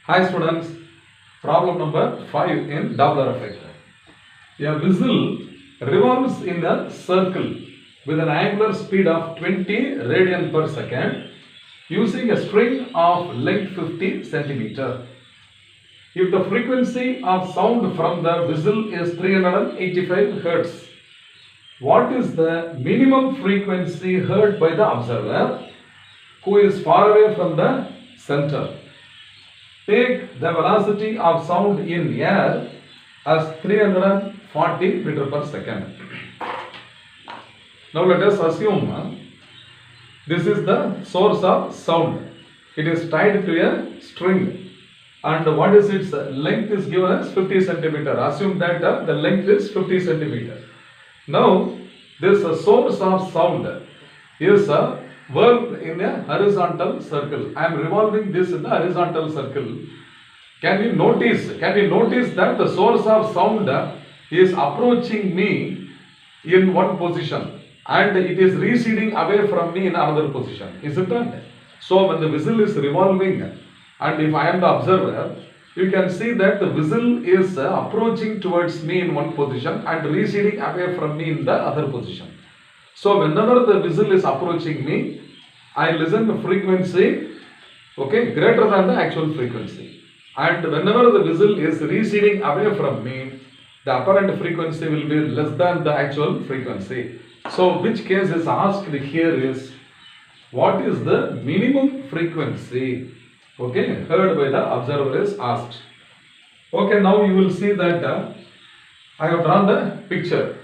Hi students, problem number 5 in Doppler effect. A whistle revolves in a circle with an angular speed of 20 radian per second using a string of length 50 centimeter. If the frequency of sound from the whistle is 385 Hz, what is the minimum frequency heard by the observer who is far away from the center? Take the velocity of sound in air as 340 meter per second. Now let us assume this is the source of sound. It is tied to a string, and what is its length is given as 50 centimeter. Assume that the length is 50 centimeter. Now this source of sound is whirled in a horizontal circle. I am revolving this in the horizontal circle. Can you notice that the source of sound is approaching me in one position and it is receding away from me in another position, isn't it? So when the whistle is revolving and if I am the observer, you can see that the whistle is approaching towards me in one position and receding away from me in the other position. So whenever the whistle is approaching me, I listen to frequency, greater than the actual frequency. And whenever the whistle is receding away from me, the apparent frequency will be less than the actual frequency. So which case is asked here is, what is the minimum frequency heard by the observer is asked. Now you will see that I have drawn the picture.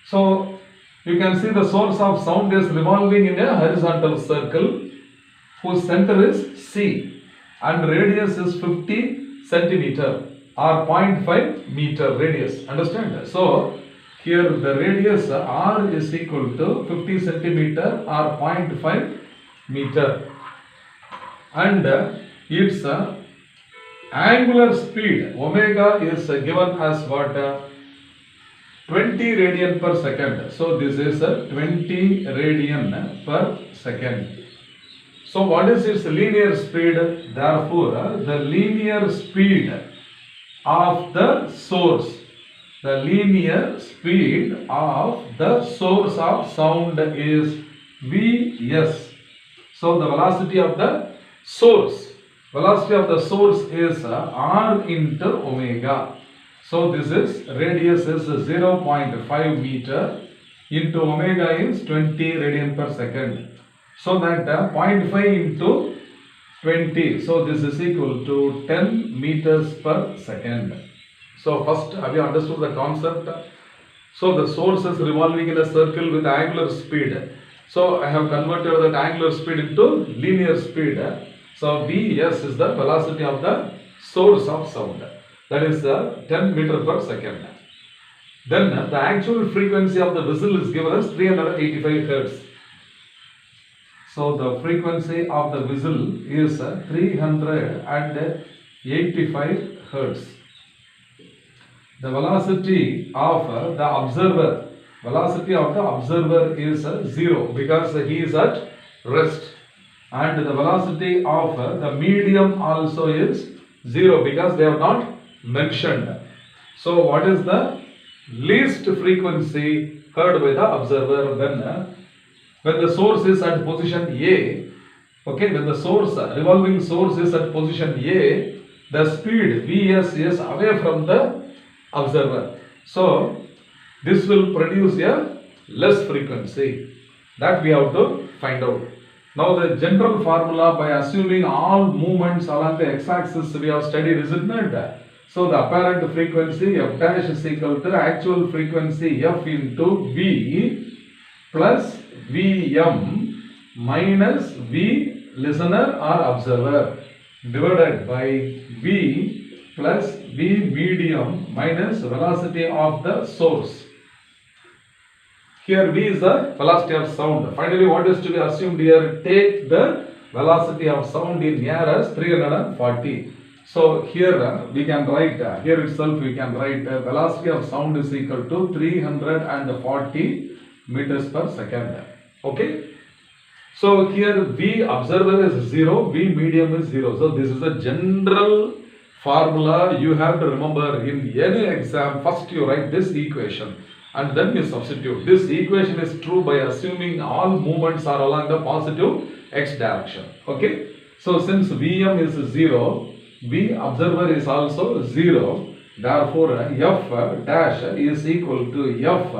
So you can see the source of sound is revolving in a horizontal circle whose center is C and radius is 50 centimeter or 0.5 meter radius. Understand? So here the radius R is equal to 50 centimeter or 0.5 meter, and its angular speed omega is given as what? 20 radian per second. So this is 20 radian per second. So what is its linear speed? Therefore, the linear speed of the source, of sound is Vs. So the velocity of the source is R into omega. So this is radius is 0.5 meter into omega is 20 radian per second. So that 0.5 into 20. So this is equal to 10 meters per second. So first, have you understood the concept? So the source is revolving in a circle with angular speed. So I have converted that angular speed into linear speed. So Vs is the velocity of the source of sound. That is 10 meter per second. Then the actual frequency of the whistle is given as 385 Hz. So the frequency of the whistle is 385 Hz. The velocity of the observer is 0 because he is at rest, and the velocity of the medium also is 0 because they have not mentioned. So what is the least frequency heard by the observer when the source is at position A? When the revolving source is at position A, the speed Vs is away from the observer. So this will produce a less frequency. That we have to find out. Now the general formula, by assuming all movements along the x-axis we have studied, isn't it? So the apparent frequency f dash is equal to actual frequency f into V plus Vm minus V listener or observer divided by V plus V medium minus velocity of the source. Here V is the velocity of sound. Finally, what is to be assumed here? Take the velocity of sound in air as 340. So here we can write, here itself we can write velocity of sound is equal to 340 meters per second. So here V observer is 0, V medium is 0. So this is a general formula you have to remember in any exam. First you write this equation and then you substitute. This equation is true by assuming all movements are along the positive x direction. Okay. So since Vm is 0, V observer is also 0. Therefore F dash is equal to F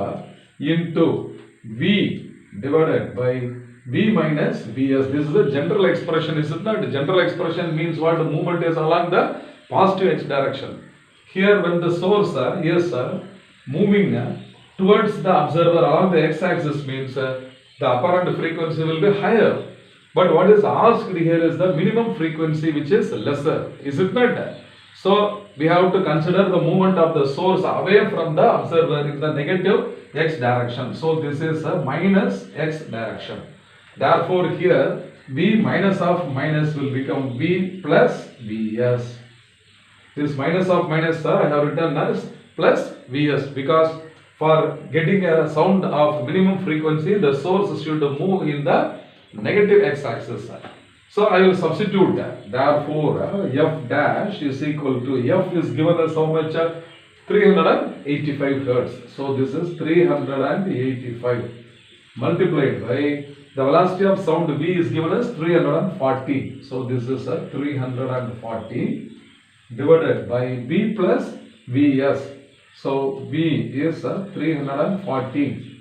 into V divided by V minus Vs. This is a general expression, is it not? The general expression means what? The movement is along the positive x direction. Here when the source is moving towards the observer along the x-axis means the apparent frequency will be higher. But what is asked here is the minimum frequency which is lesser, is it not? So we have to consider the movement of the source away from the observer in the negative x direction. So this is a minus x direction. Therefore here V minus of minus will become V plus Vs. This minus of minus I have written as plus Vs, because for getting a sound of minimum frequency the source should move in the negative x-axis. So I will substitute that. Therefore F dash is equal to F is given as how much? 385 Hertz. So this is 385 multiplied by the velocity of sound V is given as 340. So this is 340 divided by V plus Vs. So V is 340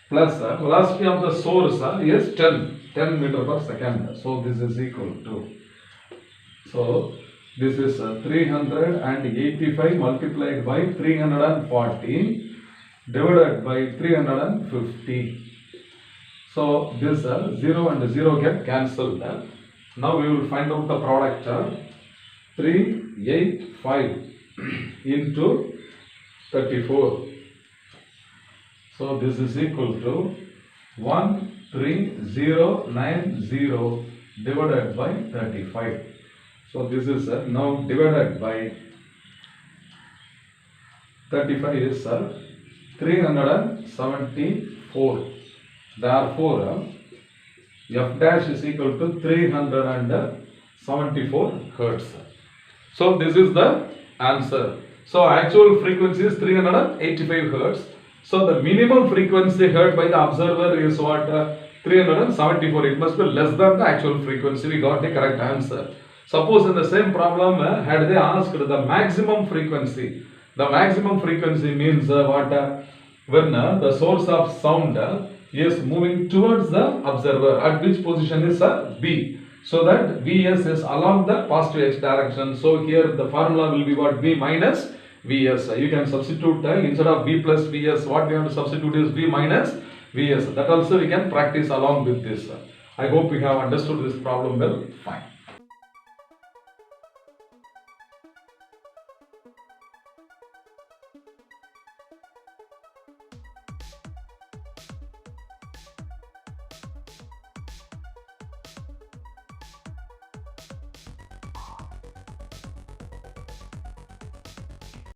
plus velocity of the source is 10 meter per second. So this is equal to, so this is 385 multiplied by 340 divided by 350. So this 0 and 0 get cancelled. Now we will find out the product. 385 into 34. So this is equal to 13090 divided by 35. So this is now divided by 35 is 374. Therefore F dash is equal to 374 Hertz. So this is the answer. So actual frequency is 385 Hertz. So the minimum frequency heard by the observer is what? 374. It must be less than the actual frequency. We got the correct answer. Suppose in the same problem, had they asked the maximum frequency. The maximum frequency means what? When the source of sound is moving towards the observer, at which position is B. So that Vs is along the positive x direction. So here the formula will be what? V minus Vs. You can substitute instead of V plus Vs, what we have to substitute is V minus Vs. That also we can practice along with this. I hope you have understood this problem well. Fine.